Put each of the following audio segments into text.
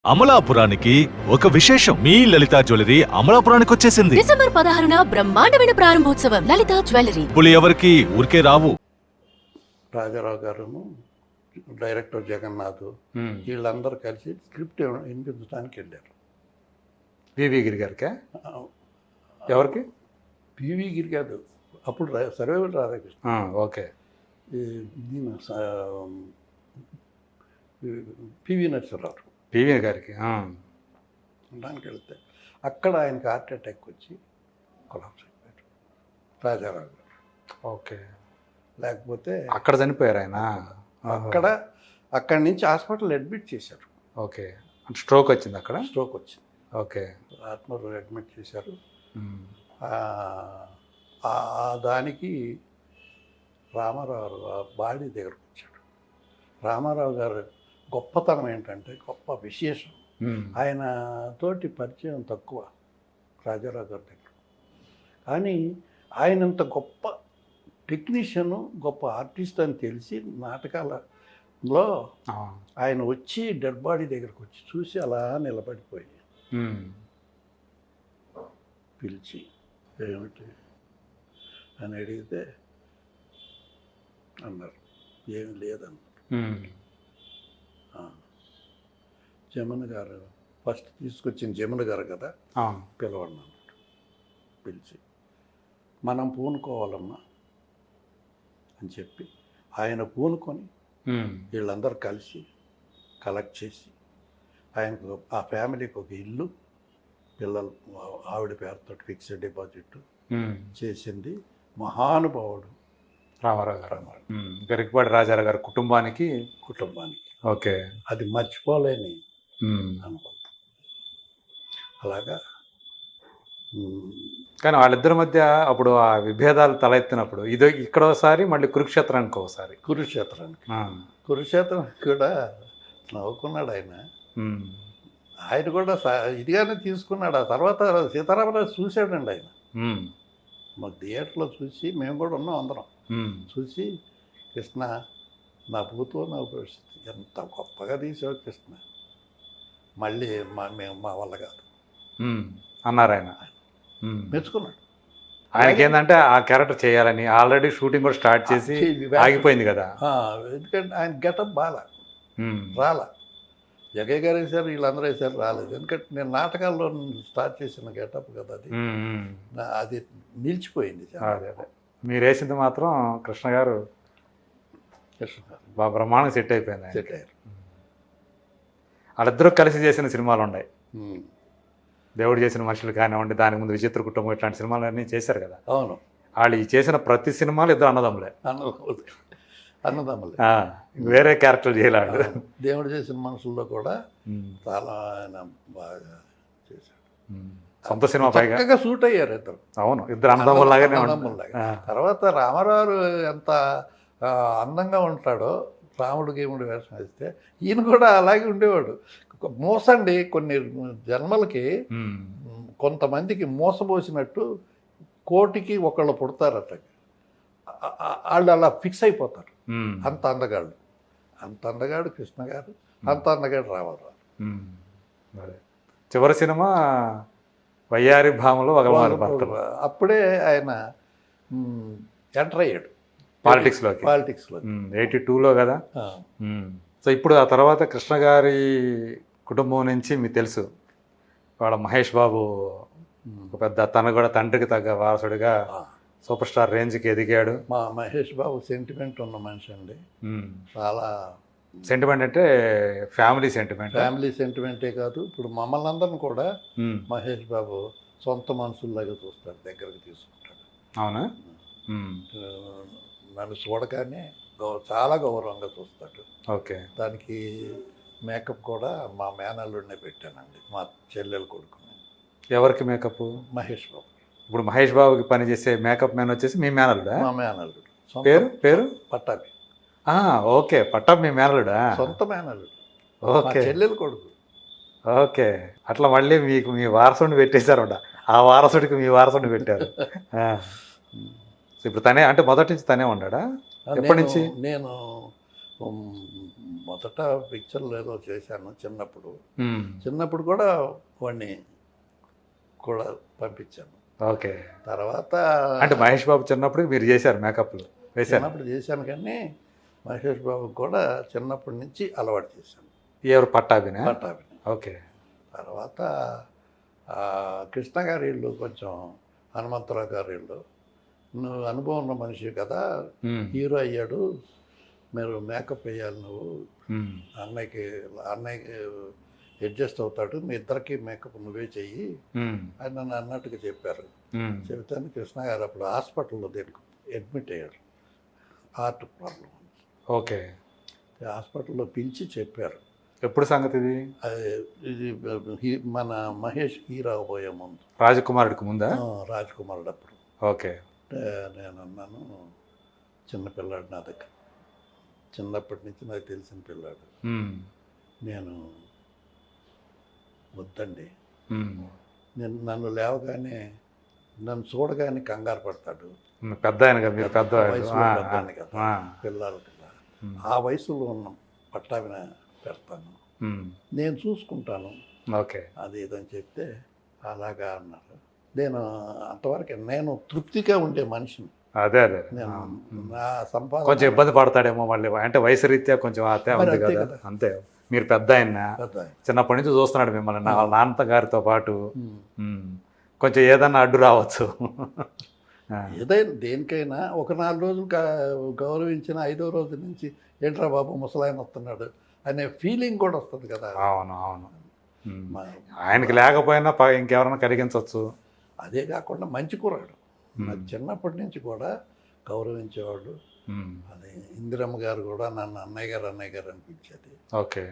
అమలాపురానికి ఒక విశేషం. మీ లలిత జ్యువెలరీ అమలాపురానికి వచ్చేసింది. డిసెంబర్ 16న బ్రహ్మాండమైన ప్రారంభోత్సవం. లలిత జ్యువెలరీ. ఇప్పుడు ఎవరికి ఊరికే రావు. రాజారావు గారును డైరెక్టర్ జగన్నాథ్ వీళ్ళందరూ కలిసి స్క్రిప్ట్ వినిపించడానికి వెళ్ళారు. పివి గిరి గారికి ఎవరికి? పివి గిరి గారు అప్పుడు సర్వేవల్ రాధాకృష్ణ. ఓకే. దీని పివి నరసింహరావు పివి గారికి దానికి వెళ్తే అక్కడ ఆయనకి హార్ట్ అటాక్ వచ్చి కొలాప్స్ అయిపోయారు రాజారావు గారు. ఓకే. లేకపోతే అక్కడ చనిపోయారు ఆయన. అక్కడి నుంచి హాస్పిటల్ అడ్మిట్ చేశారు. ఓకే. స్ట్రోక్ వచ్చింది అక్కడ. స్ట్రోక్ వచ్చింది. ఓకే. ఆత్మూరు అడ్మిట్ చేశారు. దానికి రామారావు బాడీ దగ్గరకు వచ్చాడు. రామారావు గారు గొప్పతనం ఏంటంటే, గొప్ప విశేషం, ఆయన తోటి పరిచయం తక్కువ రాజారావు గారి దగ్గర. కానీ ఆయనంత గొప్ప టెక్నీషియను, గొప్ప ఆర్టిస్ట్ అని తెలిసి నాటకాలలో ఆయన వచ్చి డెడ్ బాడీ దగ్గరకు వచ్చి చూసి అలా నిలబడిపోయి పిలిచి ఏమిటి అని అడిగితే అన్నారు ఏమి లేదన్నారు. జమున గారు ఫస్ట్ తీసుకొచ్చిన జమున గారు కదా, పిలవండి అన్నట్టు. పిలిచి మనం పూనుకోవాలమ్మా అని చెప్పి ఆయన పూనుకొని వీళ్ళందరూ కలిసి కలెక్ట్ చేసి ఆయనకు ఆ ఫ్యామిలీకి ఒక ఇల్లు, పిల్లలు ఆవిడ పేరుతో ఫిక్స్డ్ డిపాజిట్ చేసింది మహానుభావుడు రామారావు గారు. గరికపాటి రాజారావు గారి కుటుంబానికి. ఓకే. అది మర్చిపోలేని అనుకుంటాం. అలాగా. కానీ వాళ్ళిద్దరి మధ్య అప్పుడు ఆ విభేదాలు తలెత్తినప్పుడు ఇక్కడోసారి మళ్ళీ కురుక్షేత్రానికి ఒకసారి. కురుక్షేత్రానికి కూడా నవ్వుకున్నాడు ఆయన. ఆయన కూడా ఇదిగానే తీసుకున్నాడు. ఆ తర్వాత సీతారామరాజు చూశాడండి ఆయన. మా థియేటర్లో చూసి మేము కూడా ఉన్నాం అందరం. చూసి కృష్ణ నా భూతో నా పరిస్థితి ఎంత గొప్పగా తీసావు కృష్ణ, మళ్ళీ మా వల్ల కాదు అన్నారు ఆయన. మెచ్చుకున్నాడు. ఆయనకి ఏంటంటే ఆ క్యారెక్టర్ చేయాలని ఆల్రెడీ షూటింగ్ కూడా స్టార్ట్ చేసి ఆగిపోయింది కదా. ఎందుకంటే ఆయన గెటప్ బాగా రాలా. జగయ్య గారు వేసారు, వీళ్ళందరూ వేసారు, రాలేదు. ఎందుకంటే నేను నాటకాల్లో స్టార్ట్ చేసిన గెటప్ కదా అది. అది నిలిచిపోయింది. అదే మీరు వేసింది మాత్రం కృష్ణ గారు బాగా బ్రహ్మాండంగా సెట్ అయిపోయింది. సెట్ అయ్యారు. వాళ్ళిద్దరూ కలిసి చేసిన సినిమాలు ఉన్నాయి. దేవుడు చేసిన మనుషులు కానివ్వండి, దానికి ముందు విచిత్ర కుటుంబం, ఇట్లాంటి సినిమాలు అన్నీ చేశారు కదా. అవును. వాళ్ళు చేసిన ప్రతి సినిమాలు ఇద్దరు అన్నదమ్ములే. వేరే క్యారెక్టర్ చేయలేడు. దేవుడు చేసిన మనుషుల్లో కూడా చాలా ఆయన బాగా చేశాడు. సొంత సినిమా పైగా సూట్ అయ్యారు ఇద్దరు. అవును, ఇద్దరు అన్నదమ్ముల్లాగానే. తర్వాత రామారావు ఎంత అందంగా ఉంటాడో రాముడు గేముడు వేషం వేస్తే ఈయన కూడా అలాగే ఉండేవాడు. మోసండి కొన్ని జన్మలకి కొంతమందికి మోసపోసినట్టు కోటికి ఒకళ్ళు పుడతారట. వాళ్ళు అలా ఫిక్స్ అయిపోతారు. అంత అందగాడు కృష్ణ గారు, అంత అందగాడు రామారావు. చివరి సినిమా వయ్యారి భామలో వగలమారి భర్తలు. అప్పుడే ఆయన ఎంటర్ అయ్యాడు పాలిటిక్స్లోకి. 82లో కదా. సో ఇప్పుడు ఆ తర్వాత కృష్ణ గారి కుటుంబం నుంచి మీకు తెలుసు, వాళ్ళ మహేష్ బాబు ఒక పెద్ద, తను కూడా తండ్రికి తగ్గ వారసుడిగా సూపర్ స్టార్ రేంజ్కి ఎదిగాడు. మా మహేష్ బాబు సెంటిమెంట్ ఉన్న మనిషి అండి. చాలా సెంటిమెంట్ అంటే ఫ్యామిలీ సెంటిమెంటే కాదు, ఇప్పుడు మమ్మల్ని అందరిని కూడా మహేష్ బాబు సొంత మనుషుల్లాగా చూస్తాడు, దగ్గరకు తీసుకుంటాడు. అవునా? నన్ను చూడగానే చాలా గౌరవంగా చూస్తాడు. ఓకే. దానికి మేకప్ కూడా మా మేనల్లుడినే పెట్టానండి, మా చెల్లెలు కొడుకుని. ఎవరికి మేకప్? మహేష్ బాబు. ఇప్పుడు మహేష్ బాబుకి పనిచేసే మేకప్ మ్యాన్ వచ్చేసి మీ మేనల్లుడా? మా మేనల్లుడు. పేరు పట్టాభి. ఓకే, పట్టాభి మీ మేనల్లుడా? సొంత మేనల్లుడు. ఓకే. చెల్లెలు కొడుకు. ఓకే. అట్లా మళ్ళీ మీకు మీ వారసుడిని పెట్టేశారు, ఆ వారసుడికి మీ వారసుడిని పెట్టారు. ఇప్పుడు తనే అంటే మొదటి నుంచి తనే ఉన్నాడా? ఎప్పటి నుంచి? నేను మొదట పిక్చర్లు ఏదో చేశాను చిన్నప్పుడు. మ్మ్. చిన్నప్పుడు కూడా వాడిని కూడా పంపించాను. ఓకే. తర్వాత అంటే మహేష్ బాబు చిన్నప్పుడు మీరు చేశారు మేకప్లు వేశారు? చిన్నప్పుడు చేశాను, కానీ మహేష్ బాబు కూడా చిన్నప్పటి నుంచి అలవాటు చేశాను. ఎవరు పట్టాభినా? పట్టాభిని. ఓకే. తర్వాత కృష్ణ గారి ఇల్లు కొంచెం, హనుమంతరావు గారి ఇల్లు, నువ్వు అనుభవం ఉన్న మనిషి కదా, మ్మ్. హీరో అయ్యాడు, మీరు మేకప్ వేయాలి, నువ్వు మ్మ్. అన్నయ్యకి అడ్జస్ట్ అవుతాడు, మీ ఇద్దరికి మేకప్ నువ్వే చెయ్యి మ్మ్. అని నన్ను అన్నట్టుగా చెప్పారు. మ్మ్. చెబితే కృష్ణ గారు అప్పుడు హాస్పిటల్లో దీనికి అడ్మిట్ అయ్యాడు, హార్ట్ ప్రాబ్లం. ఓకే. హాస్పిటల్లో పిలిచి చెప్పారు. ఎప్పుడు సంగతి ఇది? ఇది మన మహేష్ హీరో పోయే ముందు, రాజకుమారుడికి ముందా? రాజ్ కుమారుడు అప్పుడు. ఓకే. అంటే నేను అన్నాను, చిన్నపిల్లాడు నా దగ్గర, చిన్నప్పటి నుంచి నాకు తెలిసిన పిల్లాడు, మ్మ్. నేను వద్దండి, మ్మ్. నన్ను లేవగానే నన్ను చూడగానే కంగారు పడతాడు, పెద్ద ఆయన కదా, మీరు పెద్ద వయసులో పెద్దాన్ని కదా, పిల్లలు కదా, ఆ వయసులో ఉన్న పట్టాభిన పెడతాను, నేను చూసుకుంటాను, ఓకే, అది ఇదని చెప్తే అలాగా అన్నారు. నేను అంతవరకు నేను తృప్తిగా ఉండే మనిషిని. అదే అదే నేను నా సంపాదన కొంచెం ఇబ్బంది పడతాడేమో మళ్ళీ, అంటే వయసు రీత్యా కొంచెం అతే ఉంది అంతే కదా. కదా. అంతే, మీరు పెద్ద ఆయన, పెద్ద ఆయన. చిన్నప్పటి నుంచి చూస్తున్నాడు మిమ్మల్ని, వాళ్ళ నాన్న గారితో పాటు. కొంచెం ఏదన్నా అడ్డు రావచ్చు. ఏదైనా దేనికైనా ఒక 4 రోజులు గౌరవించిన 5వ రోజు నుంచి ఏంట్రా బాబు ముసలాయన వస్తున్నాడు అనే ఫీలింగ్ కూడా వస్తుంది కదా. అవును అవును. ఆయనకి లేకపోయినా ఇంకెవరైనా కలిగించవచ్చు. అదే కాకుండా మంచి కుర్రాడు, నాకు చిన్నప్పటి నుంచి కూడా గౌరవించేవాడు. అది ఇందిరమ్మ గారు కూడా నన్ను అన్నయ్య గారు అనిపించేది. ఓకే.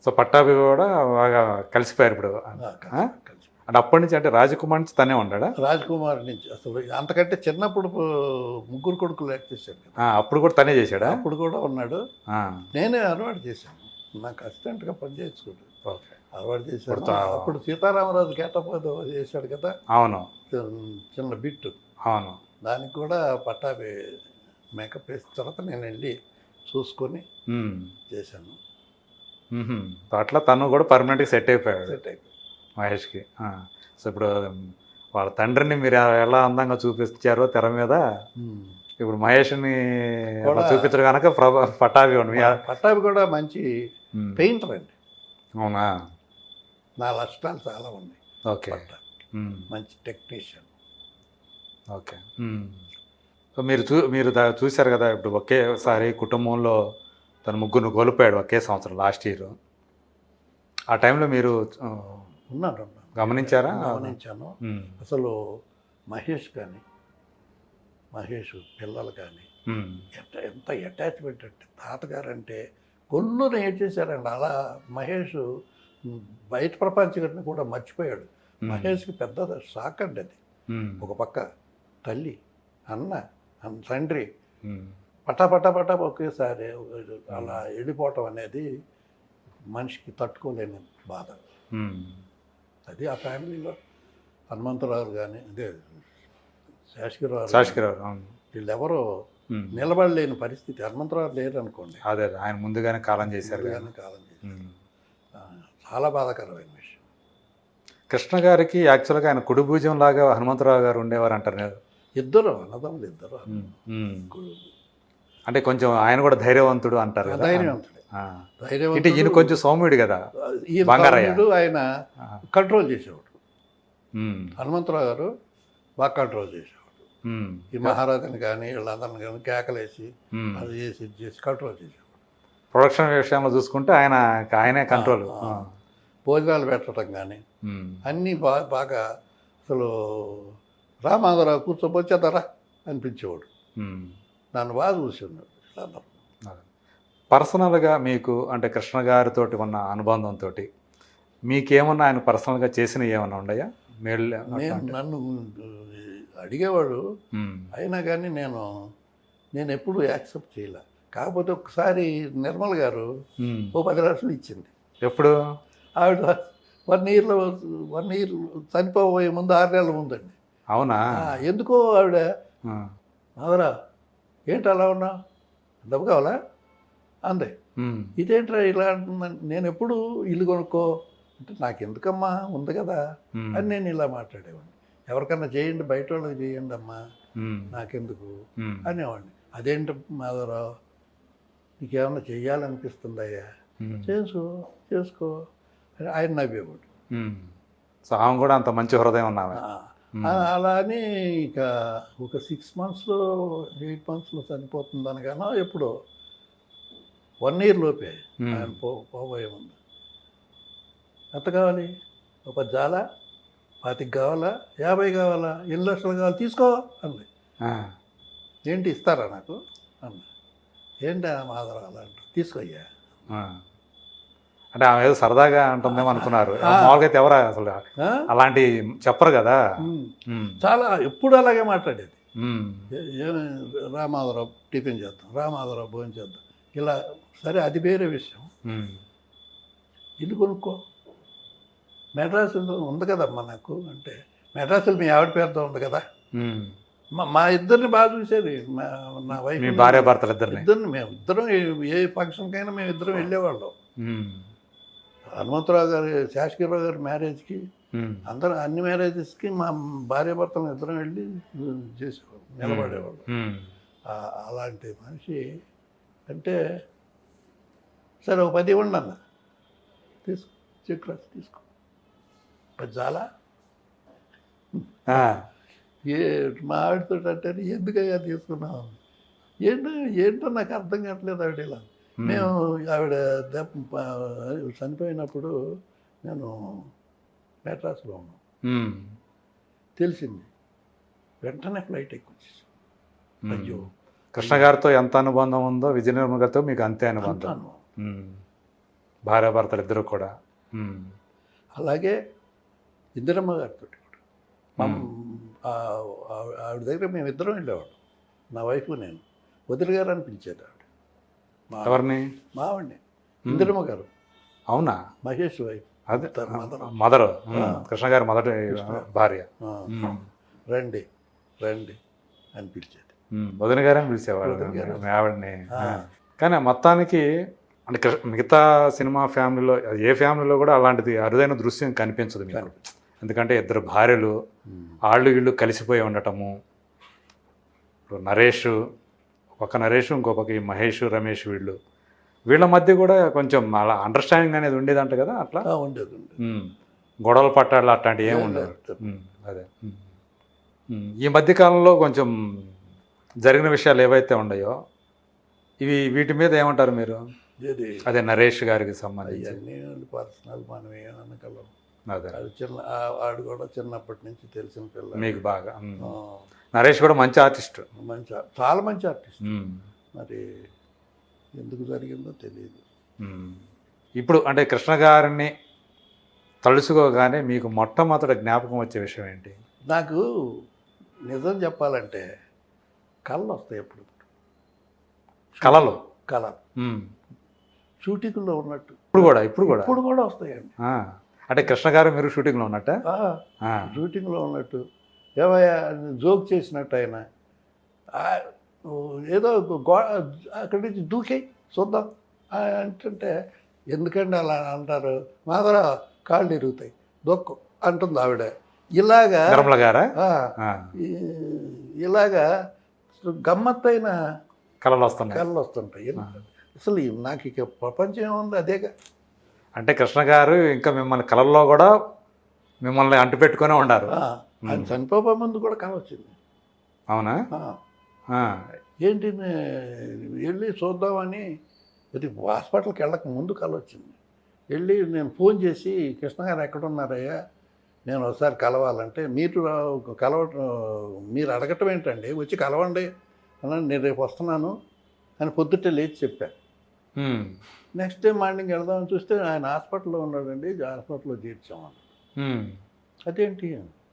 సో పట్టాభి కూడా బాగా కలిసిపోయారు ఇప్పుడు. అంటే అప్పటి నుంచి, అంటే రాజకుమార్ నుంచి తనే ఉన్నాడా? రాజకుమార్ నుంచి అసలు అంతకంటే చిన్నప్పుడు 3 కొడుకులు యాక్ట్ చేశాడు కదా. అప్పుడు కూడా తనే చేశాడా? అప్పుడు కూడా ఉన్నాడు. నేనే అలవాటు చేశాను, నాకు అసిస్టెంట్గా పనిచేసుకుంటాడు. ఓకే, అలవాటు చేశాడు. అప్పుడు సీతారామరాజు గెటప్ చేశాడు కదా. అవును, చిన్న బిట్టు. అవును. దానికి కూడా పట్టాభి మేకప్ వేసిన తర్వాత నేను వెళ్ళి చూసుకొని చేశాను. అట్లా తను కూడా పర్మనెంట్గా సెట్ అయిపోయాడు సెట్ అయిపోయి మహేష్కి. సో ఇప్పుడు వాళ్ళ తండ్రిని మీరు ఎలా అందంగా చూపించారో తెర మీద, ఇప్పుడు మహేష్ని చూపించరు కనుక పట్టాభి కూడా మంచి పెయింటర్ అండి. అవునా? నా లక్షణాలు చాలా ఉన్నాయి. ఓకే, మంచి టెక్నీషియన్. ఓకే. సో మీరు చూశారు కదా, ఇప్పుడు ఒకేసారి కుటుంబంలో తన 3 కోల్పోయాడు ఒకే సంవత్సరం, లాస్ట్ ఇయర్. ఆ టైంలో మీరు ఉన్నాను, గమనించారా? గమనించాను. అసలు మహేష్ కానీ, మహేష్ పిల్లలు కానీ ఎంత అటాచ్మెంట్ అంటే, తాతగారు అంటే కొల్లుని ఏడ్ చేశారండి. అలా మహేష్ బయట ప్రపంచాన్ని కూడా మర్చిపోయాడు. మహేష్కి పెద్ద షాక్ అండి అది. ఒక పక్క తల్లి, అన్న, తండ్రి పటా ఒకేసారి అలా వెళ్ళిపోవటం అనేది మనిషికి తట్టుకోలేని బాధ. అది ఆ ఫ్యామిలీలో హనుమంతరావు కానీ, అదే శాస్త్రిరావు, వీళ్ళెవరో నిలబడలేని పరిస్థితి. హనుమంతరావు లేరు అనుకోండి. అదే, ఆయన ముందుగానే కాలం చేశారు. చాలా బాధాకరమైన విషయం. కృష్ణ గారికి యాక్చువల్గా ఆయన కుడి భుజం లాగా హనుమంతరావు గారు ఉండేవారు అంటారు. ఇద్దరు అన్నదమ్ములు, ఇద్దరు. అంటే కొంచెం ఆయన కూడా ధైర్యవంతుడు అంటారు. ధైర్యవంతుడు. అంటే ఈయన కొంచెం సౌమ్యుడు కదా, బంగారయ్య. ఆయన కంట్రోల్ చేసేవాడు. హనుమంతరావు గారు బాగా కంట్రోల్ చేసేవాడు. ఈ మహారాజుని కానీ వీళ్ళందరిని కానీ కేకలేసి అది చేసి ఇది చేసి కంట్రోల్ చేసేవాడు. ప్రొడక్షన్ విషయంలో చూసుకుంటే ఆయనే కంట్రోల్. భోజనాలు పెట్టడం కానీ అన్నీ బాగా అసలు రామాధవరావు కూర్చోబోచేద్దరా అనిపించేవాడు. నన్ను బాగా చూసేవాడు. పర్సనల్గా మీకు, అంటే కృష్ణ గారితో ఉన్న అనుబంధంతో మీకేమన్నా ఆయన పర్సనల్గా చేసినవి ఏమన్నా ఉన్నాయా? నన్ను అడిగేవాడు, అయినా కానీ నేను ఎప్పుడు యాక్సెప్ట్ చేయలే. కాకపోతే ఒకసారి నిర్మల్ గారు ఓ 10 లక్షలు ఇచ్చింది. ఎప్పుడు? ఆవిడ 1 ఇయర్ చనిపోయే ముందు, 6 నెలల ముందండి. అవునా? ఎందుకో ఆవిడ, అవరా ఏంటి అలా ఉన్నా, డబ్బు కావాలా అందే, ఇదేంట్రా ఇలా అంటుందని నేను ఎప్పుడు ఇల్లు కొనుక్కో అంటే నాకెందుకమ్మా ఉంది కదా అని నేను ఇలా మాట్లాడేవాడిని. ఎవరికన్నా చేయండి, బయట వాళ్ళకి చేయండి అమ్మా, నాకెందుకు అనేవాడిని. అదేంటి మాధవరావు, నీకేమన్నా చెయ్యాలనిపిస్తుందయ్యా, చేసుకో అని ఆయన నవ్వేవాడు. సో ఆమె కూడా అంత మంచి హృదయం ఉన్నామే. అలా అని ఇక ఒక 6 monthsలో 8 monthsలో చనిపోతుంది అనగానో ఎప్పుడో 1 year లోపే ఆయన పోబోయే ముందు. ఎంత కావాలి, ఒక 10 చాలా, 25 కావాలా, 50 కావాలా, 8 లక్షలు కావాలి, తీసుకో అంది. ఏంటి ఇస్తారా నాకు అన్న. ఏంటి మాధవరావు అలా అంటారు, తీసుకోయ్యా. అంటే ఆమె ఏదో సరదాగా అంటుందేమో అనుకున్నారు. మామూలుగా అయితే ఎవరా అసలు అలాంటి చెప్పరు కదా. చాలా ఎప్పుడు అలాగే మాట్లాడేది. రామాధవరావు టిఫిన్ చేద్దాం, రామాధవరావు భోజనం చేద్దాం, ఇలా. సరే అది వేరే విషయం. ఇల్లు కొనుక్కో, మెడ్రాసులో ఉంది కదమ్మా నాకు అంటే, మెడ్రాసులో మీ ఆవిడ పేరుతో ఉంది కదా. మా ఇద్దరిని బాగా చూసేది, నా వైఫ్ భార్య భర్తలు ఇద్దరిని. మేము ఇద్దరం ఏ ఫంక్షన్కైనా మేము ఇద్దరం వెళ్ళేవాళ్ళం. హనుమంతరావు గారి, శాసగిరిరావు గారి మ్యారేజ్కి, అందరం అన్ని మ్యారేజెస్కి మా భార్య భర్తలు ఇద్దరం వెళ్ళి చేసేవాళ్ళం, నిలబడేవాళ్ళం. అలాంటి మనిషి అంటే, సరే ఒక 10 ఇవ్వండి అన్న, తీసుకో, చెక్ రాసి తీసుకో, 10 చాలా. మా ఆవిడతో అంటే, ఎందుకయ్యా తీసుకున్నాం, ఏంటో నాకు అర్థం కావట్లేదు ఆవిడ ఇలా. మేము ఆవిడ చనిపోయినప్పుడు నేను మెడ్రాస్లో ఉన్నాను, తెలిసింది. వెంటనే ఫ్లైట్ ఎక్కొచ్చేసాం. అయ్యో, కృష్ణ గారితో ఎంత అనుబంధం ఉందో విజయనిర్మల గారితో మీకు అంతే అనుబంధం. భార్యాభర్తలు ఇద్దరు కూడా. అలాగే ఇందిరమ్మ గారితో కూడా ఆవిడ దగ్గర మేము ఇద్దరం వెళ్ళేవాళ్ళం, నా వైఫ్ నేను. వదిలి గారు అని పిలిచేది ఆవిడ. ఎవరిని? మావాడిని, ఇందిరమ్మ గారు. అవునా? మహేష్ వైఫ్. అదే మదర్, కృష్ణ గారి మొదటి భార్య. రండి రండి అని పిలిచేది. వదిన గారని పిలిచేవాడు ఆవిడని. కానీ మొత్తానికి అంటే మిగతా సినిమా ఫ్యామిలీలో, ఏ ఫ్యామిలీలో కూడా అలాంటిది అరుదైన దృశ్యం కనిపించదు మీకు. ఎందుకంటే ఇద్దరు భార్యలు, ఆళ్ళు వీళ్ళు కలిసిపోయి ఉండటము. ఇప్పుడు నరేష్, ఒక నరేష్, ఇంకో పక్క మహేష్, రమేష్, వీళ్ళ మధ్య కూడా కొంచెం అలా అండర్స్టాండింగ్ అనేది ఉండేదంట కదా. అట్లా ఉండేది. గొడవలు పట్టాలు అట్లాంటివి ఏమి ఉండేది. అదే ఈ మధ్యకాలంలో కొంచెం జరిగిన విషయాలు ఏవైతే ఉన్నాయో వీటి మీద ఏమంటారు మీరు? అదే నరేష్ గారికి సంబంధించి పర్సనల్ మనం ఏమనగలం. అదే అది ఆడు కూడా చిన్నప్పటి నుంచి తెలిసిన పిల్ల మీకు బాగా. నరేష్ కూడా మంచి ఆర్టిస్ట్, చాలా మంచి ఆర్టిస్ట్. మరి ఎందుకు జరిగిందో తెలియదు. ఇప్పుడు అంటే కృష్ణ గారిని తలుసుకోగానే మీకు మొట్టమొదటి జ్ఞాపకం వచ్చే విషయం ఏంటి? నాకు నిజం చెప్పాలంటే కళలు వస్తాయి. ఎప్పుడు కళలు షూటింగ్లో ఉన్నట్టు ఇప్పుడు కూడా వస్తాయండి. అంటే కృష్ణ గారు మీరు షూటింగ్లో ఉన్నట్ట? షూటింగ్లో ఉన్నట్టు, ఏవయ్యా జోక్ చేసినట్టు ఆయన ఏదో అక్కడి నుంచి దూకే చూద్దాం అంటుంటే, ఎందుకంటే అలా అంటారు, మాదర కాళ్ళు ఇరుగుతాయి దొక్కు అంటుంది ఆవిడ. ఇలాగా ఇలాగా గమ్మత్తైన కళలు వస్తుంటాయి. అసలు నాకు ఇక ప్రపంచం ఏముంది అదేగా. అంటే కృష్ణ గారు ఇంకా మిమ్మల్ని కళల్లో కూడా మిమ్మల్ని అంటుపెట్టుకునే ఉండారు. ఆయన చనిపోయే ముందు కూడా కళ వచ్చింది. అవునా? ఏంటి వెళ్ళి చూద్దామని, అది హాస్పిటల్కి వెళ్ళక ముందు కళ వచ్చింది. వెళ్ళి నేను ఫోన్ చేసి, కృష్ణ గారు ఎక్కడున్నారయ్యా, నేను ఒకసారి కలవాలంటే, మీరు అడగటం ఏంటండి, వచ్చి కలవండి అలా, నేను రేపు వస్తున్నాను అని పొద్దుటే లేచి చెప్పాను. నెక్స్ట్ డే మార్నింగ్ వెళ్దామని చూస్తే ఆయన హాస్పిటల్లో ఉన్నాడండి, హాస్పిటల్లో చేర్చామని. అదేంటి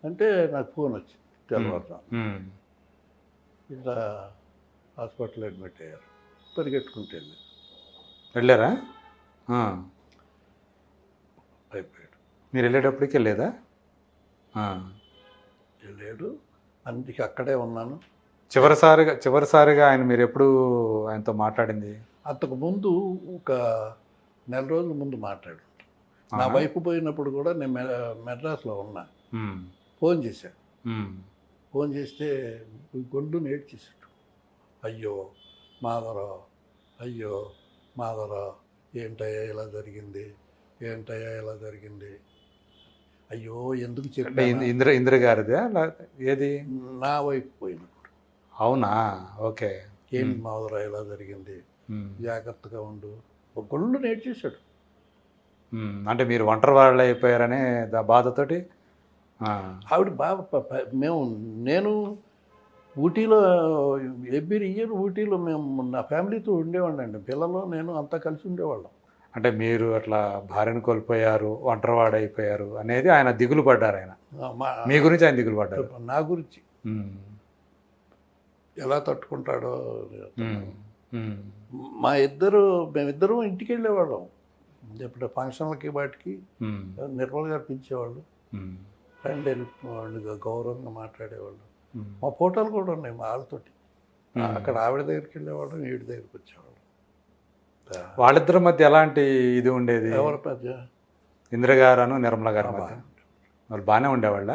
అంటే నాకు ఫోన్ వచ్చింది తెల్లవారుజాము, ఇలా హాస్పిటల్ అడ్మిట్ అయ్యారు. పరిగెట్టుకుంటూ వెళ్ళారా? అయిపోయాడు. మీరు వెళ్ళేటప్పటికి వెళ్ళేదా? వెళ్ళాడు. అందుకే అక్కడే ఉన్నాను. చివరిసారిగా ఆయన మీరు ఎప్పుడు ఆయనతో మాట్లాడింది? అంతకుముందు ఒక నెల రోజుల ముందు మాట్లాడు. నా వైపు పోయినప్పుడు కూడా నేను మెడ్రాస్లో ఉన్నా. ఫోన్ చేశాను. ఫోన్ చేస్తే గొండు నేడ్చేసాడు. అయ్యో మాధవరావు, అయ్యో మాధవరావు, ఏంటయ్యా ఇలా జరిగింది, ఏంటయ్యా ఇలా జరిగింది, అయ్యో ఎందుకు చెప్పా. ఇందిర గారిదే ఏది? నా వైపు పోయినప్పుడు. అవునా, ఓకే. ఏంటి మాధవరావు ఇలా జరిగింది, జాగ్రత్తగా ఉండు, ఒక గొండు నేడ్చేశాడు. అంటే మీరు ఒంటరి వాళ్ళు అయిపోయారనే బాధతోటి ఆవిడ బాగా నేను ఊటీలో ఎవ్రీ ఇయర్ ఊటీలో మేము నా ఫ్యామిలీతో ఉండేవాడిని అండి. పిల్లలు నేను అంతా కలిసి ఉండేవాళ్ళం. అంటే మీరు అట్లా భార్యను కోల్పోయారు, ఒంటరివాడు అయిపోయారు అనేది ఆయన దిగులు పడ్డారు. ఆయన మీ గురించి ఆయన దిగులు పడ్డారు. నా గురించి ఎలా తట్టుకుంటాడో. మేమిద్దరం ఇంటికి వెళ్ళేవాళ్ళం. ఇప్పుడు ఫంక్షన్లకి వాటికి నిర్మల్ గారు పిలిచేవాళ్ళు, రండి గౌరవంగా మాట్లాడేవాళ్ళు. మా ఫోటోలు కూడా ఉన్నాయి మా వాళ్ళతోటి. అక్కడ ఆవిడ దగ్గరికి వెళ్ళేవాళ్ళం, వీడి దగ్గరికి వచ్చేవాళ్ళం. వాళ్ళిద్దరి మధ్య ఎలాంటి ఇది ఉండేది? ఎవరి మధ్య? ఇందిర గారు నిర్మల గారు మధ్య వాళ్ళు బాగానే ఉండేవాళ్ళ?